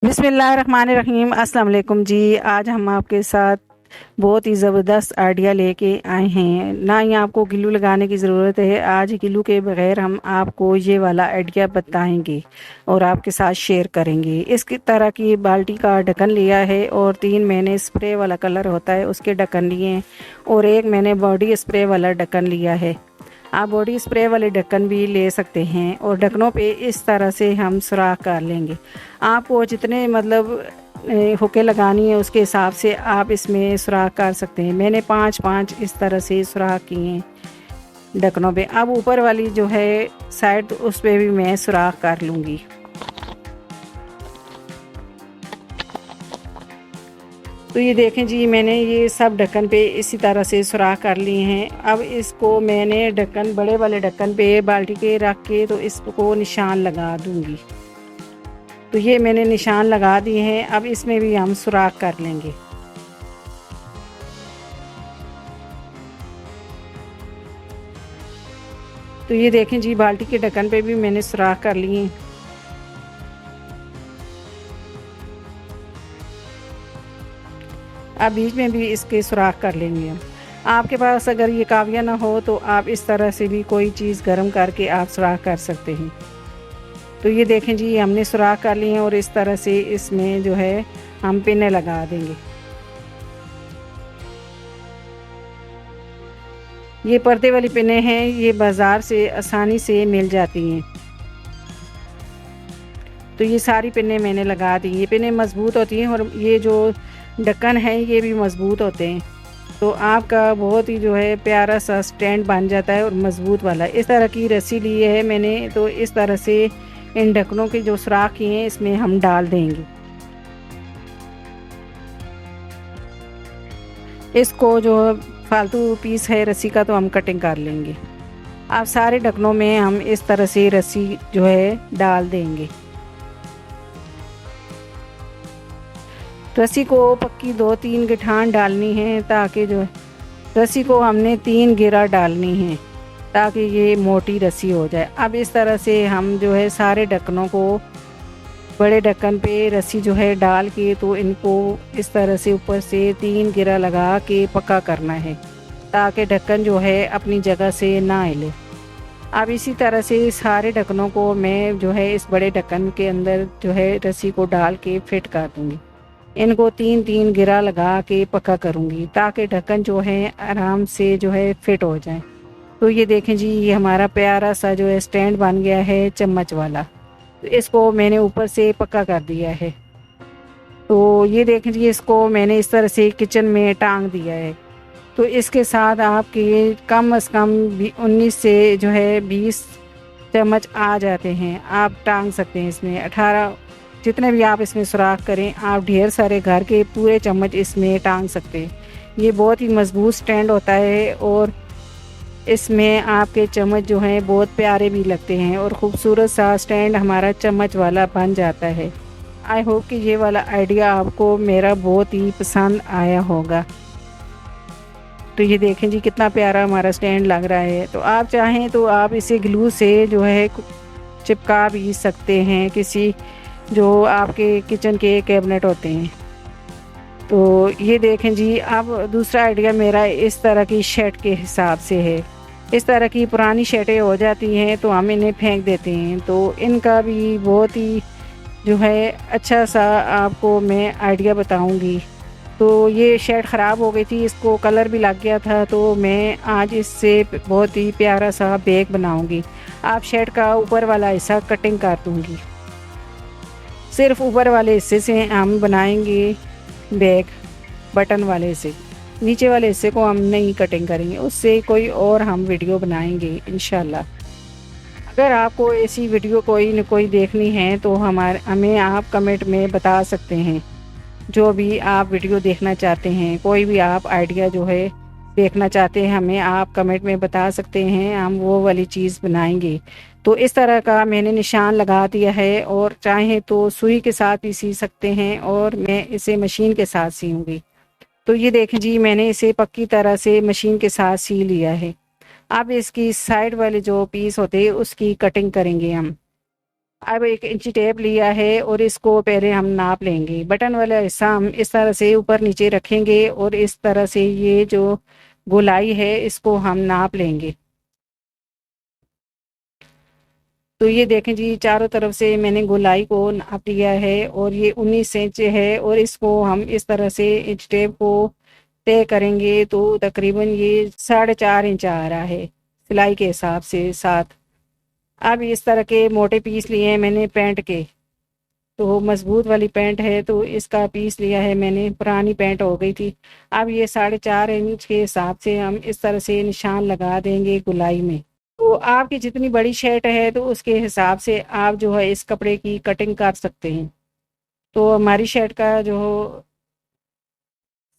बिस्मिल्लाहिर्रहमानिर्रहीम। अस्सलाम वालेकुम जी। आज हम आपके साथ बहुत ही ज़बरदस्त आइडिया लेके आए हैं। ना ही आपको गिल्लू लगाने की ज़रूरत है। आज गिल्लू के बगैर हम आपको ये वाला आइडिया बताएंगे और आपके साथ शेयर करेंगे। इसकी तरह की बाल्टी का ढक्कन लिया है और 3 मैंने स्प्रे वाला कलर होता है उसके ढक्कन लिए हैं और एक मैंने बॉडी स्प्रे वाला ढक्कन लिया है। आप बॉडी स्प्रे वाले ढक्कन भी ले सकते हैं और ढक्कनों पे इस तरह से हम सुराख कर लेंगे। आपको जितने हुकें लगानी है उसके हिसाब से आप इसमें सुराख कर सकते हैं। मैंने 5-5 इस तरह से सुराख किए हैं ढक्कनों पे। अब ऊपर वाली जो है साइड उस पर भी मैं सुराख कर लूँगी। तो ये देखें जी, मैंने ये सब ढक्कन पे इसी तरह से सुराख कर लिए हैं। अब इसको मैंने ढक्कन बड़े वाले ढक्कन पे बाल्टी के रख के तो इसको निशान लगा दूंगी। तो ये मैंने निशान लगा दिए हैं। अब इसमें भी हम सुराख कर लेंगे। तो ये देखें जी, बाल्टी के ढक्कन पे भी मैंने सुराख कर लिए। अब बीच में भी इसके सुराख कर लेंगे हम। आपके पास अगर ये काविया ना हो तो आप इस तरह से भी कोई चीज़ गर्म करके आप सुराख कर सकते हैं। तो ये देखें जी, हमने सुराख कर लिए हैं और इस तरह से इसमें जो है हम पिने लगा देंगे। ये पर्दे वाली पिने हैं, ये बाज़ार से आसानी से मिल जाती हैं। तो ये सारी पिने मैंने लगा दी। ये पिने मज़बूत होती हैं और ये जो ढक्कन है ये भी मज़बूत होते हैं। तो आपका बहुत ही जो है प्यारा सा स्टैंड बन जाता है और मज़बूत वाला। इस तरह की रस्सी ली है मैंने, तो इस तरह से इन ढक्कनों के जो सुराख किए हैं इसमें हम डाल देंगे। इसको जो फालतू पीस है रस्सी का तो हम कटिंग कर लेंगे। अब सारे ढक्कनों में हम इस तरह से रस्सी जो है डाल देंगे। रस्सी को पक्की 2-3 गिठान डालनी है, ताकि जो रस्सी को हमने 3 गिरा डालनी है ताकि ये मोटी रस्सी हो जाए। अब इस तरह से हम जो है सारे ढक्कनों को बड़े ढक्कन पे रस्सी जो है डाल के तो इनको इस तरह से ऊपर से 3 गिरा लगा के पक्का करना है ताकि ढक्कन जो है अपनी जगह से ना हिले। अब इसी तरह से सारे ढक्कनों को मैं जो है इस बड़े ढक्कन के अंदर जो है रस्सी को डाल के फिट कर दूँगी। इनको 3-3 गिरा लगा के पक्का करूँगी ताकि ढक्कन जो है आराम से जो है फिट हो जाए। तो ये देखें जी, ये हमारा प्यारा सा जो है स्टैंड बन गया है चम्मच वाला। तो इसको मैंने ऊपर से पक्का कर दिया है। तो ये देखें जी, इसको मैंने इस तरह से किचन में टांग दिया है। तो इसके साथ आपके कम से कम 19 से जो है 20 चम्मच आ जाते हैं। आप टांग सकते हैं इसमें 18, जितने भी आप इसमें सुराख करें आप ढेर सारे घर के पूरे चम्मच इसमें टांग सकते हैं। ये बहुत ही मज़बूत स्टैंड होता है और इसमें आपके चम्मच जो हैं बहुत प्यारे भी लगते हैं और ख़ूबसूरत सा स्टैंड हमारा चम्मच वाला बन जाता है। आई होप कि ये वाला आइडिया आपको मेरा बहुत ही पसंद आया होगा। तो ये देखें जी, कितना प्यारा हमारा स्टैंड लग रहा है। तो आप चाहें तो आप इसे ग्लू से जो है चिपका भी सकते हैं किसी जो आपके किचन के कैबिनेट होते हैं। तो ये देखें जी, अब दूसरा आइडिया मेरा इस तरह की शेड के हिसाब से है। इस तरह की पुरानी शेडें हो जाती हैं तो हम इन्हें फेंक देते हैं। तो इनका भी बहुत ही जो है अच्छा सा आपको मैं आइडिया बताऊंगी। तो ये शेड ख़राब हो गई थी, इसको कलर भी लग गया था, तो मैं आज इससे बहुत ही प्यारा सा बैग बनाऊंगी। आप शेड का ऊपर वाला हिस्सा कटिंग कर दूंगी। सिर्फ ऊपर वाले हिस्से से हम बनाएंगे बैग, बटन वाले से। नीचे वाले हिस्से को हम नहीं कटिंग करेंगे, उससे कोई और हम वीडियो बनाएंगे इंशाल्लाह। अगर आपको ऐसी वीडियो कोई न कोई देखनी है तो हमें आप कमेंट में बता सकते हैं। जो भी आप वीडियो देखना चाहते हैं, कोई भी आप आइडिया जो है देखना चाहते हैं, हमें आप कमेंट में बता सकते हैं, हम वो वाली चीज़ बनाएंगे। तो इस तरह का मैंने निशान लगा दिया है और चाहें तो सुई के साथ भी सी सकते हैं और मैं इसे मशीन के साथ सीऊँगी। तो ये देखें जी, मैंने इसे पक्की तरह से मशीन के साथ सी लिया है। अब इसकी साइड वाले जो पीस होते हैं उसकी कटिंग करेंगे हम। अब 1 इंची टेप लिया है और इसको पहले हम नाप लेंगे। बटन वाला हिस्सा हम इस तरह से ऊपर नीचे रखेंगे और इस तरह से ये जो गोलाई है इसको हम नाप लेंगे। तो ये देखें जी, चारों तरफ से मैंने गोलाई को नाप लिया है और ये 19 इंच है और इसको हम इस तरह से इंच टेप को तय करेंगे तो तकरीबन ये 4.5 इंच आ रहा है सिलाई के हिसाब से साथ। अब इस तरह के मोटे पीस लिए हैं मैंने पैंट के, तो मजबूत वाली पैंट है तो इसका पीस लिया है मैंने, पुरानी पैंट हो गई थी। अब ये 4.5 इंच के हिसाब से हम इस तरह से निशान लगा देंगे गोलाई में। तो आपकी जितनी बड़ी शर्ट है तो उसके हिसाब से आप जो है इस कपड़े की कटिंग कर सकते हैं। तो हमारी शर्ट का जो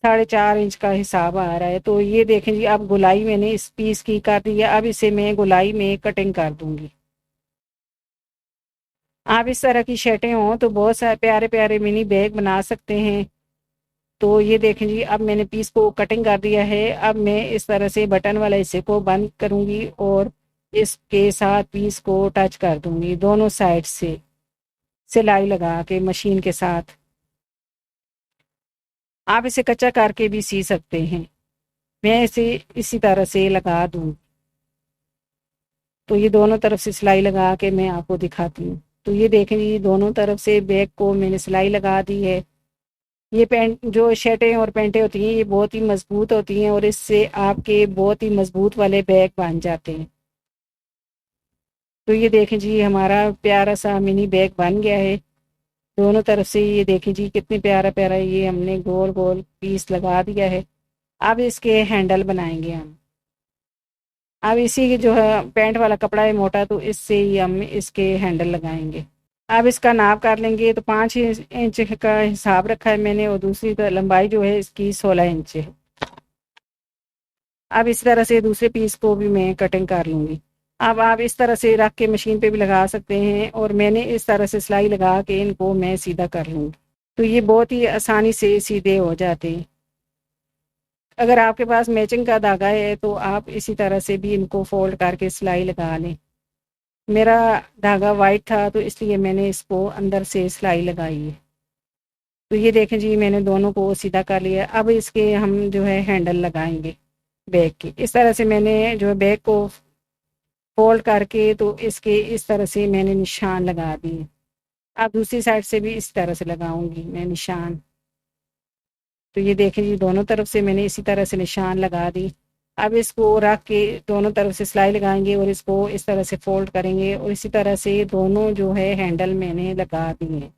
4.5 इंच का हिसाब आ रहा है। तो ये देखें जी, अब गोलाई मैंने इस पीस की कर दी है। अब इसे मैं गोलाई में कटिंग कर दूंगी। आप इस तरह की शर्टें हों तो बहुत सारे प्यारे प्यारे मिनी बैग बना सकते हैं। तो ये देखें जी, अब मैंने पीस को कटिंग कर दिया है। अब मैं इस तरह से बटन वाले हिस्से को बंद करूंगी और इसके साथ पीस को टच कर दूंगी दोनों साइड से सिलाई लगा के मशीन के साथ। आप इसे कच्चा करके भी सी सकते हैं। मैं इसे इसी तरह से लगा दूं। तो ये दोनों तरफ से सिलाई लगा के मैं आपको दिखाती हूँ। तो ये देखें जी, दोनों तरफ से बैग को मैंने सिलाई लगा दी है। ये पैंट जो शर्टें और पैंटें होती हैं ये बहुत ही मजबूत होती हैं और इससे आपके बहुत ही मजबूत वाले बैग बन जाते हैं। तो ये देखें जी, हमारा प्यारा सा मिनी बैग बन गया है। दोनों तरफ से ये देखें जी, कितने प्यारा प्यारा ये हमने गोल गोल पीस लगा दिया है। अब इसके हैंडल बनाएंगे हम। अब इसी के जो है पैंट वाला कपड़ा है मोटा, तो इससे ही हम इसके हैंडल लगाएंगे। अब इसका नाप कर लेंगे। तो 5 इंच का हिसाब रखा है मैंने और दूसरी लंबाई जो है इसकी 16 इंच है। अब इस तरह से दूसरे पीस को भी मैं कटिंग कर लूँगी। अब आप इस तरह से रख के मशीन पे भी लगा सकते हैं और मैंने इस तरह से सिलाई लगा के इनको मैं सीधा कर लूँगी। तो ये बहुत ही आसानी से सीधे हो जाते हैं। अगर आपके पास मैचिंग का धागा है तो आप इसी तरह से भी इनको फोल्ड करके सिलाई लगा लें। मेरा धागा वाइट था तो इसलिए मैंने इसको अंदर से सिलाई लगाई है। तो ये देखें जी, मैंने दोनों को सीधा कर लिया। अब इसके हम जो है हैंडल लगाएंगे बैग के। इस तरह से मैंने जो है बैग को फोल्ड करके तो इसके इस तरह से मैंने निशान लगा दिए। अब दूसरी साइड से भी इस तरह से लगाऊंगी मैं निशान। तो ये देखें जी, दोनों तरफ से मैंने इसी तरह से निशान लगा दी। अब इसको रख के दोनों तरफ से सिलाई लगाएंगे और इसको इस तरह से फोल्ड करेंगे और इसी तरह से दोनों जो है हैंडल मैंने लगा दिए हैं।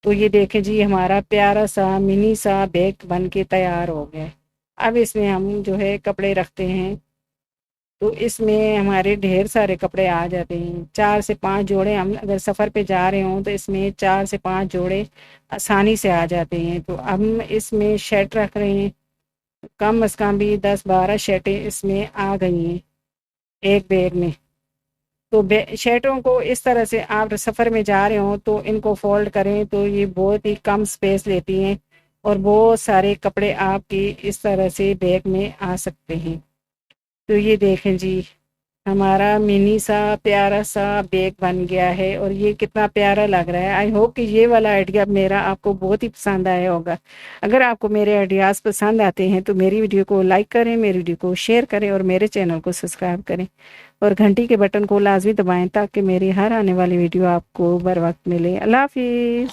तो ये देखें जी, हमारा प्यारा सा मिनी सा बैग बन के तैयार हो गया है। अब इसमें हम जो है कपड़े रखते हैं। तो इसमें हमारे ढेर सारे कपड़े आ जाते हैं। 4 से 5 जोड़े, हम अगर सफ़र पे जा रहे हों तो इसमें 4 से 5 जोड़े आसानी से आ जाते हैं। तो हम इसमें शर्ट रख रहे हैं, कम अज़ कम भी 10-12 शर्टें इसमें आ गई हैं एक बैग में। तो शर्टों को इस तरह से आप सफ़र में जा रहे हों तो इनको फोल्ड करें तो ये बहुत ही कम स्पेस लेती हैं और बहुत सारे कपड़े आपके इस तरह से बैग में आ सकते हैं। तो ये देखें जी, हमारा मिनी सा प्यारा सा बैग बन गया है और ये कितना प्यारा लग रहा है। आई होप कि ये वाला आइडिया मेरा आपको बहुत ही पसंद आया होगा। अगर आपको मेरे आइडियाज़ पसंद आते हैं तो मेरी वीडियो को लाइक करें, मेरी वीडियो को शेयर करें और मेरे चैनल को सब्सक्राइब करें और घंटी के बटन को लाजमी दबाएं ताकि मेरी हर आने वाली वीडियो आपको बर वक्त मिले। अल्लाह हाफिज़।